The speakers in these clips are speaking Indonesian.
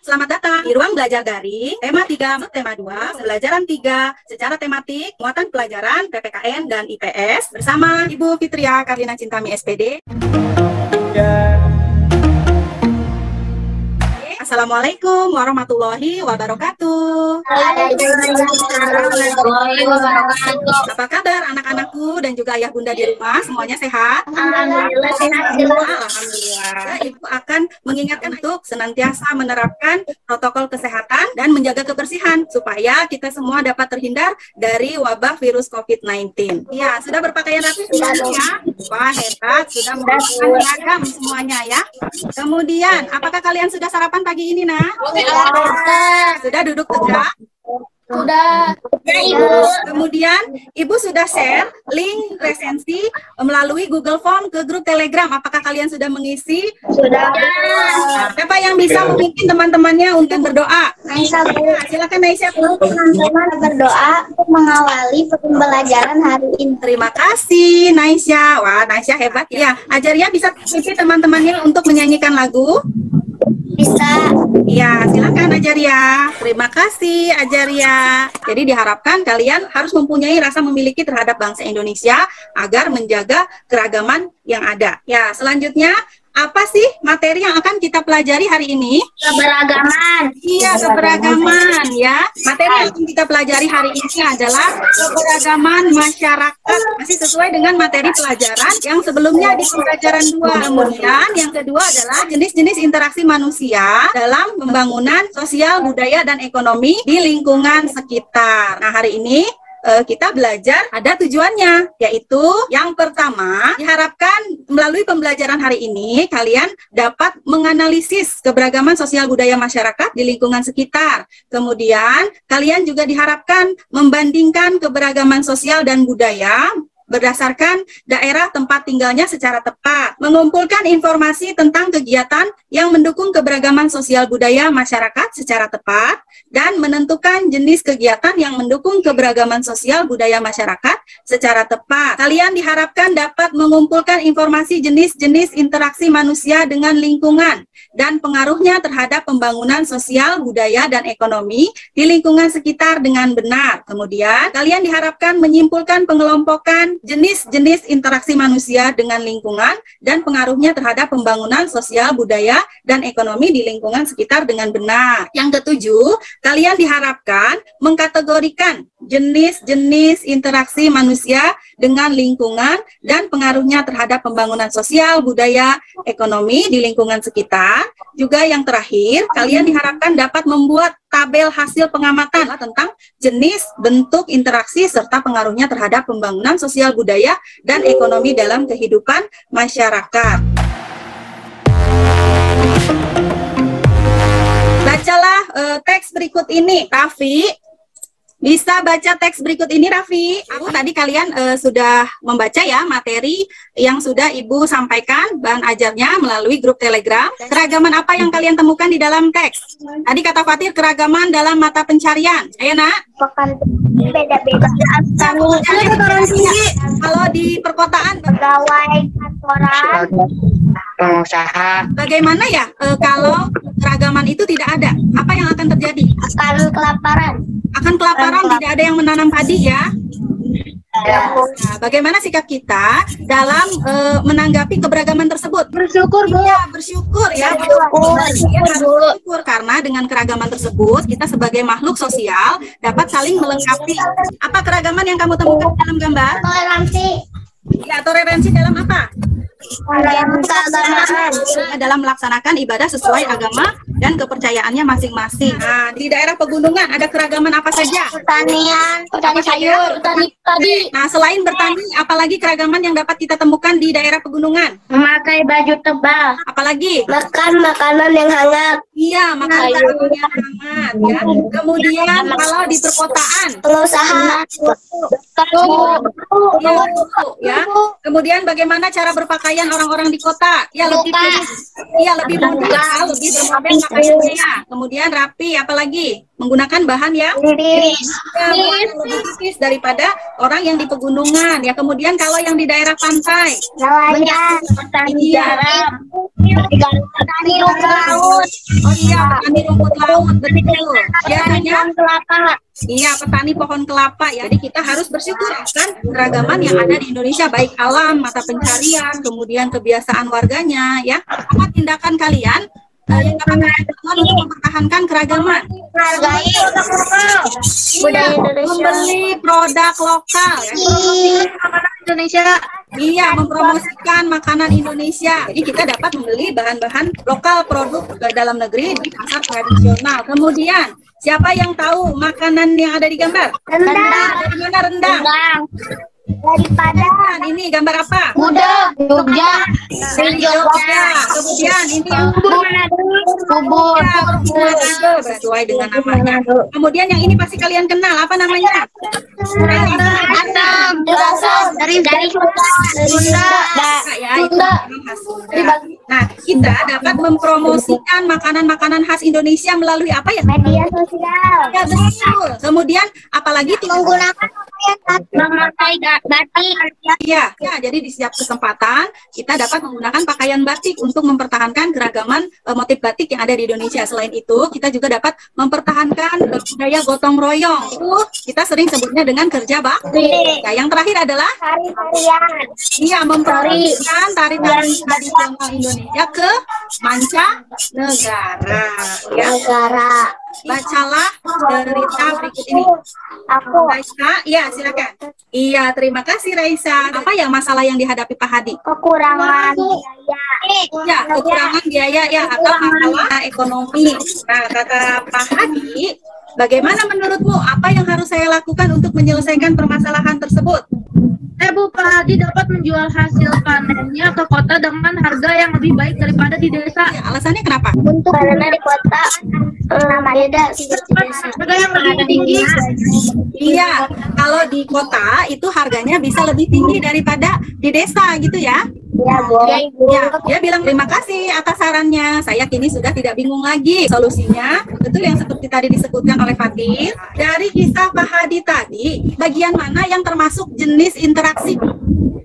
Selamat datang di ruang belajar daring, tema 3, tema 2, pembelajaran 3, secara tematik, muatan pelajaran, PPKN, dan IPS, bersama Ibu Fitria Karlina Cintami, SPD. Assalamualaikum warahmatullahi wabarakatuh. Apa kabar anak-anakku dan juga ayah bunda di rumah? Semuanya sehat? Alhamdulillah sehat semua. Alhamdulillah. Ibu akan mengingatkan untuk senantiasa menerapkan protokol kesehatan dan menjaga kebersihan supaya kita semua dapat terhindar dari wabah virus COVID-19. Ya, sudah berpakaian rapi semuanya? Wah, hebat. Sudah menggunakan seragam semuanya ya. Kemudian, apakah kalian sudah sarapan pagi ini, Nak? Sudah duduk tegak? Sudah. Ibu. Kemudian Ibu sudah share link resensi melalui Google Form ke grup Telegram. Apakah kalian sudah mengisi? Sudah. Siapa yang bisa memimpin teman-temannya untuk berdoa? Aisyah, Bu. Silakan Aisyah. Teman-teman berdoa untuk mengawali pembelajaran hari ini. Terima kasih Naisya. Wah, Naisya hebat ya. Ajaria bisa memimpin teman-temannya untuk menyanyikan lagu? Bisa. Ya, silakan Ajaria. Terima kasih Ajaria. Jadi diharapkan kalian harus mempunyai rasa memiliki terhadap bangsa Indonesia agar menjaga keragaman yang ada. Ya, selanjutnya apa sih materi yang akan kita pelajari hari ini? Keberagaman. Iya, keberagaman ya. Materi yang akan kita pelajari hari ini adalah keberagaman masyarakat. Masih sesuai dengan materi pelajaran yang sebelumnya di pembelajaran 2. Kemudian yang kedua adalah jenis-jenis interaksi manusia dalam pembangunan sosial, budaya, dan ekonomi di lingkungan sekitar. Nah, hari ini kita belajar ada tujuannya, yaitu yang pertama diharapkan melalui pembelajaran hari ini kalian dapat menganalisis keberagaman sosial budaya masyarakat di lingkungan sekitar. Kemudian kalian juga diharapkan membandingkan keberagaman sosial dan budaya berdasarkan daerah tempat tinggalnya secara tepat, mengumpulkan informasi tentang kegiatan yang mendukung keberagaman sosial budaya masyarakat secara tepat, dan menentukan jenis kegiatan yang mendukung keberagaman sosial budaya masyarakat secara tepat. Kalian diharapkan dapat mengumpulkan informasi jenis-jenis interaksi manusia dengan lingkungan dan pengaruhnya terhadap pembangunan sosial, budaya, dan ekonomi di lingkungan sekitar dengan benar. Kemudian, kalian diharapkan menyimpulkan pengelompokan jenis-jenis interaksi manusia dengan lingkungan dan pengaruhnya terhadap pembangunan sosial, budaya, dan ekonomi di lingkungan sekitar dengan benar. Yang ketujuh, kalian diharapkan mengkategorikan jenis-jenis interaksi manusia dengan lingkungan dan pengaruhnya terhadap pembangunan sosial, budaya, ekonomi di lingkungan sekitar. Juga yang terakhir, kalian diharapkan dapat membuat tabel hasil pengamatan tentang jenis, bentuk, interaksi, serta pengaruhnya terhadap pembangunan sosial, budaya, dan ekonomi dalam kehidupan masyarakat. Bacalah teks berikut ini, Raffi. Bisa baca teks berikut ini, Raffi? Tadi kalian sudah membaca ya materi yang sudah Ibu sampaikan bahan ajarnya melalui grup Telegram. Keragaman apa yang kalian temukan di dalam teks? Tadi kata Fatir, keragaman dalam mata pencarian. Ayo, Nak. Beda-beda. Kalau di perkotaan, Pegawai kantoran. Pengusaha. bagaimana ya kalau keragaman itu tidak ada? Apa yang akan terjadi? Akan kelaparan. Akan kelaparan, tidak ada yang menanam padi ya. Nah, bagaimana sikap kita dalam menanggapi keberagaman tersebut? Bersyukur, Bu. Ya, bersyukur ya. Ya, harus bersyukur karena dengan keragaman tersebut kita sebagai makhluk sosial dapat saling melengkapi. Apa keragaman yang kamu temukan dalam gambar? Toleransi. Ya, toleransi dalam apa? Keagamaan. Dalam melaksanakan ibadah sesuai agama dan kepercayaannya masing-masing. Nah, di daerah pegunungan ada keragaman apa saja? Pertanian. Petani sayur. Petani padi. Nah, selain bertani, apalagi keragaman yang dapat kita temukan di daerah pegunungan? Memakai baju tebal. Apalagi? Makan makanan yang hangat. Iya, makan makanan yang hangat ya. Kemudian kalau di perkotaan, Pengusaha. ya. Kemudian bagaimana cara berpakaian orang-orang di kota? Ya, lebih lebih mudah, lebih bermodel pakaiannya. Kemudian rapi, apalagi? Menggunakan bahan yang Tiris. lebih tipis daripada orang yang di pegunungan ya. Kemudian kalau yang di daerah pantai, Nelayan. Petani iya, garam. Petani rumput laut. Oh iya, petani rumput laut, betul. Biasanya kelapa. iya, petani pohon kelapa ya. Jadi kita harus bersyukur akan keragaman yang ada di Indonesia, baik alam, mata pencarian, kemudian kebiasaan warganya ya. Apa tindakan kalian yang dapat dilakukan untuk mempertahankan keragaman? Hargai budaya Indonesia. Membeli produk lokal ya. Indonesia. Iya, mempromosikan makanan Indonesia. Jadi kita dapat membeli bahan-bahan lokal produk dalam negeri di pasar tradisional. Kemudian, siapa yang tahu makanan yang ada di gambar? Rendang. Dari mana rendang? Dari Padang. Ini gambar apa? Gudeg. Jogja. Dari Jogja. Kemudian ini Bubur. Manado, sesuai dengan namanya. Kemudian yang ini pasti kalian kenal. Apa namanya? Asam. Dari Sunda. Ya, itu makanan khas Sunda. Nah, kita dapat mempromosikan makanan-makanan khas Indonesia melalui apa ya? Media sosial. Ya, betul. Kemudian apalagi Menggunakan memakai batik. Iya, ya, jadi di setiap kesempatan kita dapat menggunakan pakaian batik untuk mempertahankan keragaman motif batik yang ada di Indonesia. Selain itu, kita juga dapat mempertahankan budaya gotong royong. Itu kita sering sebutnya dengan kerja bakti. Ya, yang terakhir adalah Tari-tarian. iya, mempromosikan tari-tarian tradisional Indonesia ke mancanegara. Ya, Negara. bacalah berita berikut ini. Aku Raisa, iya silakan. Iya, terima kasih Raisa. Apa ya masalah yang dihadapi Pak Hadi? kekurangan biaya. Ya, kekurangan biaya ya atau masalah ekonomi. Nah, kata Pak Hadi, bagaimana menurutmu apa yang harus saya lakukan untuk menyelesaikan permasalahan tersebut? Bu, Pak Hadi dapat menjual hasil panennya ke kota dengan harga yang lebih baik daripada di desa. Ya, alasannya kenapa? Untuk karena di kota beda Harga yang lebih tinggi. Iya, kalau di kota itu harganya bisa lebih tinggi daripada di desa gitu ya. ya, Bu. Ya, dia bilang terima kasih atas sarannya. Saya kini sudah tidak bingung lagi. Solusinya, betul yang seperti tadi disebutkan oleh Fatin. Dari kisah Pak Hadi tadi, bagian mana yang termasuk jenis interaksi?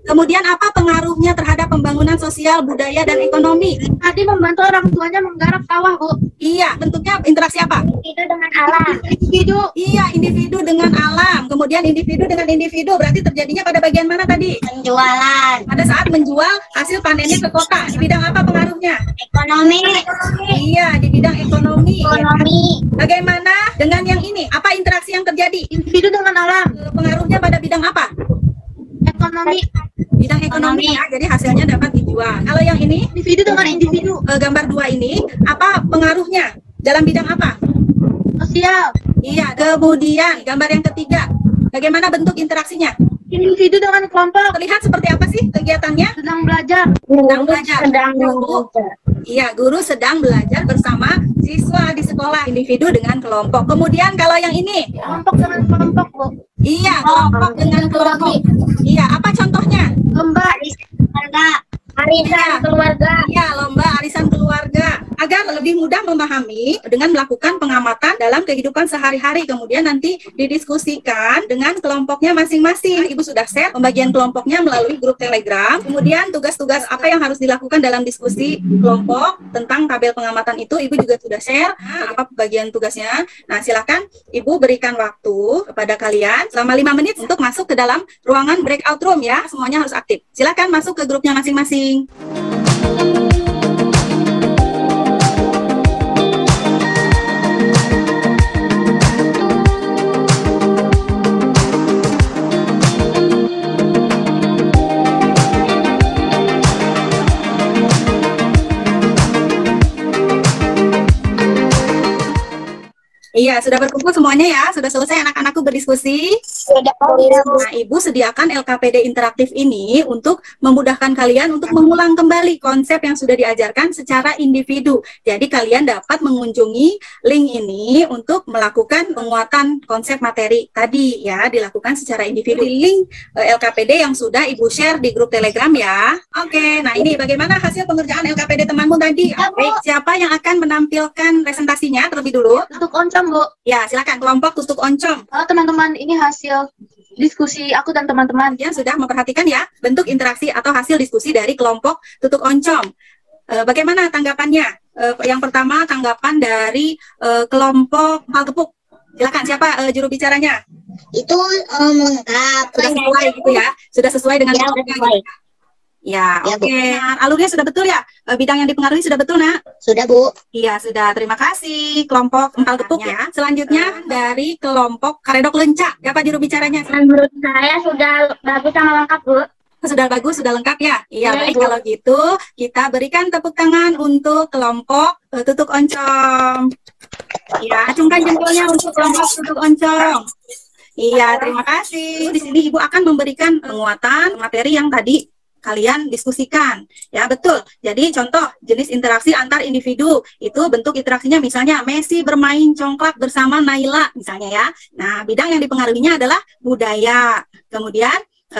Kemudian apa pengaruhnya terhadap pembangunan sosial, budaya, dan ekonomi? Hadi membantu orang tuanya menggarap sawah, Bu. Iya, bentuknya interaksi apa? Itu dengan alam. Individu. Iya, individu dengan alam. Kemudian individu dengan individu, berarti terjadinya pada bagian mana tadi? Penjualan. Pada saat menjual hasil panennya ke kota. Di bidang apa pengaruhnya? Ekonomi. Iya, di bidang ekonomi. Ekonomi. Bagaimana dengan yang ini? Apa interaksi yang terjadi? Individu dengan alam. Pengaruhnya pada bidang apa? Ekonomi. Bidang ekonomi ya, jadi hasilnya dapat dijual. Kalau yang ini, Individu dengan individu. gambar 2 ini, apa pengaruhnya? Dalam bidang apa? Sosial. Iya, kemudian gambar yang ketiga, bagaimana bentuk interaksinya? Individu dengan kelompok. Terlihat seperti apa sih kegiatannya? Sedang belajar. Sedang belajar. Sedang Iya, guru sedang belajar bersama siswa di sekolah, individu dengan kelompok. Kemudian kalau yang ini, Kelompok dengan kelompok, Bu. iya, kelompok dengan kelompok. Iya, apa contohnya? Lomba. keluarga. Arisan keluarga. Iya, lomba arisan keluarga. Agar lebih mudah memahami dengan melakukan pengamatan dalam kehidupan sehari-hari. Kemudian nanti didiskusikan dengan kelompoknya masing-masing. Ibu sudah share pembagian kelompoknya melalui grup Telegram. Kemudian tugas-tugas apa yang harus dilakukan dalam diskusi kelompok tentang tabel pengamatan itu Ibu juga sudah share. Nah, apa bagian tugasnya? Nah, silakan Ibu berikan waktu kepada kalian selama 5 menit untuk masuk ke dalam ruangan breakout room ya. Semuanya harus aktif. Silakan masuk ke grupnya masing-masing. Iya, sudah berkumpul semuanya ya? Sudah selesai anak-anakku berdiskusi? Nah, Ibu sediakan LKPD interaktif ini untuk memudahkan kalian untuk mengulang kembali konsep yang sudah diajarkan secara individu. Jadi kalian dapat mengunjungi link ini untuk melakukan penguatan konsep materi tadi ya, dilakukan secara individu. Link LKPD yang sudah Ibu share di grup Telegram ya. Oke, nah ini bagaimana hasil pengerjaan LKPD temanmu tadi? Baik, siapa yang akan menampilkan presentasinya terlebih dulu? Tutuk oncom, Bu. Ya, silakan kelompok tutuk oncom. Halo teman-teman, ini hasil diskusi aku dan teman-teman. Yang sudah memperhatikan ya bentuk interaksi atau hasil diskusi dari kelompok tutuk oncom. Bagaimana tanggapannya? Yang pertama tanggapan dari kelompok Palgepuk. Silakan, siapa juru bicaranya? Itu lengkap. Sudah sesuai gitu ya? Sudah sesuai dengan Ya, kelompoknya sesuai. gitu. Ya, Ya, Bu. oke. Alurnya sudah betul ya? Bidang yang dipengaruhi sudah betul, Nak? Sudah, Bu. Iya, sudah. Terima kasih kelompok Empal Gepuk ya. Selanjutnya dari kelompok Karedok Lencak. Siapa juru bicaranya? Menurut saya sudah bagus sama lengkap, Bu. Sudah bagus, sudah lengkap ya? Iya, Iya, baik. Bu. Kalau gitu, kita berikan tepuk tangan untuk kelompok Tutuk Oncom. Ya, acungkan jempolnya untuk kelompok Tutuk Oncom. Iya, terima kasih. Di sini Ibu akan memberikan penguatan materi yang tadi kalian diskusikan. Ya, betul. Jadi contoh jenis interaksi antar individu itu bentuk interaksinya misalnya Messi bermain congklak bersama Naila misalnya ya. Nah, bidang yang dipengaruhinya adalah budaya. Kemudian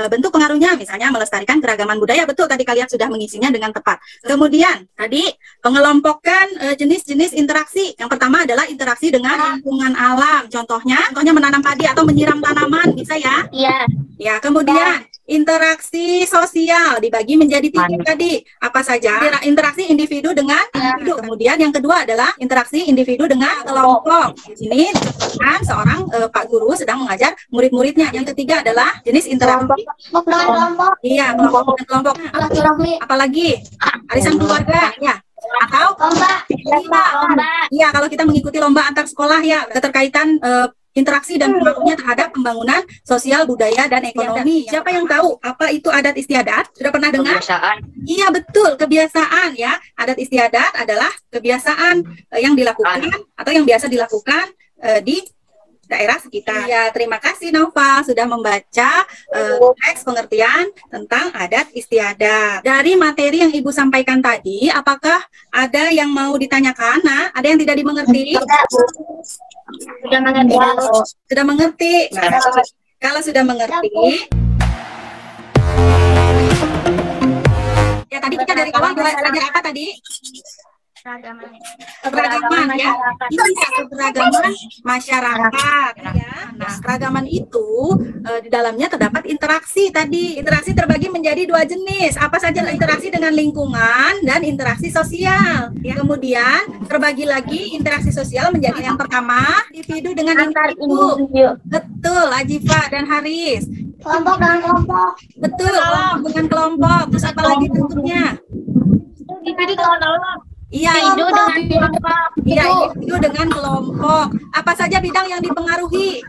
bentuk pengaruhnya misalnya melestarikan keragaman budaya, betul tadi kalian sudah mengisinya dengan tepat. Kemudian tadi pengelompokan jenis-jenis interaksi. Yang pertama adalah interaksi dengan lingkungan alam. Contohnya menanam padi atau menyiram tanaman bisa ya. Iya. Ya, kemudian interaksi sosial dibagi menjadi 3 tadi. Apa saja? Interaksi individu dengan individu. Kemudian yang kedua adalah interaksi individu dengan kelompok. Di sini kan seorang Pak Guru sedang mengajar murid-muridnya. Yang ketiga adalah jenis interaksi. Kelompok dengan kelompok. Iya, kelompok dengan kelompok. Apalagi arisan keluarga, ya. Atau Lomba. iya, kalau kita mengikuti lomba antar sekolah ya, keterkaitan interaksi dan pengaruhnya terhadap pembangunan sosial, budaya, dan ekonomi. Siapa yang tahu apa itu adat istiadat? Sudah pernah dengar? Kebiasaan. Iya, betul, kebiasaan ya. Adat istiadat adalah kebiasaan yang dilakukan atau yang biasa dilakukan di daerah sekitar. Ya, terima kasih Nova sudah membaca teks pengertian tentang adat istiadat. Dari materi yang Ibu sampaikan tadi, apakah ada yang mau ditanyakan? Nah, ada yang tidak dimengerti? Sudah mengerti. Sudah mengerti? Kalau sudah mengerti, ya tadi kita dari awal belajar apa tadi? Keberagaman ya, ini keberagaman masyarakat ya. Nah, keragaman itu di dalamnya terdapat interaksi tadi. Interaksi terbagi menjadi 2 jenis. Apa saja? Interaksi dengan lingkungan dan interaksi sosial. Ya. Kemudian terbagi lagi interaksi sosial menjadi yang pertama individu dengan individu. Betul, Ajifa dan Haris. Kelompok dengan kelompok. Betul, kelompok dengan kelompok. Terus apa lagi bentuknya? Individu dengan kelompok. Iya, Individu dengan kelompok. iya, individu dengan kelompok. Apa saja bidang yang dipengaruhi?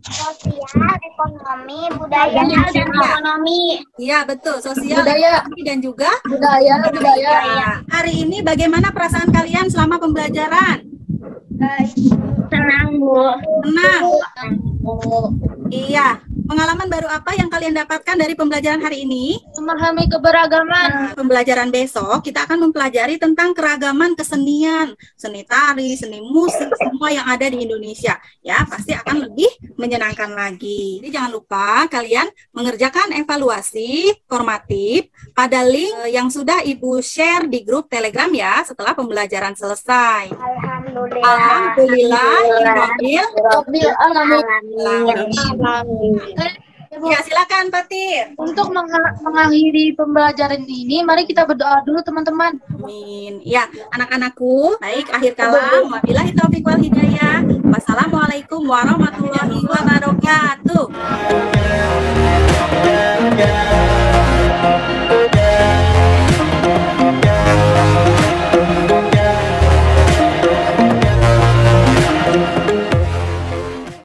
Sosial, ekonomi, budaya, dan ekonomi. Iya, betul. Sosial, Budaya. ekonomi, dan juga Budaya. Hari ini bagaimana perasaan kalian selama pembelajaran? Senang, Bu. Tenang. Iya. Pengalaman baru apa yang kalian dapatkan dari pembelajaran hari ini? Memahami keberagaman. Pembelajaran besok kita akan mempelajari tentang keragaman kesenian, seni tari, seni musik, semua yang ada di Indonesia. Ya, pasti akan lebih menyenangkan lagi. Jadi jangan lupa kalian mengerjakan evaluasi formatif pada link yang sudah Ibu share di grup Telegram ya setelah pembelajaran selesai. Alhamdulillah. Ya, silakan Patir. Untuk mengakhiri pembelajaran ini, mari kita berdoa dulu teman-teman. Amin. Ya, anak-anakku, baik akhir kalam. Wabillahi taufiq wal hidayah. Wassalamualaikum warahmatullahi wabarakatuh.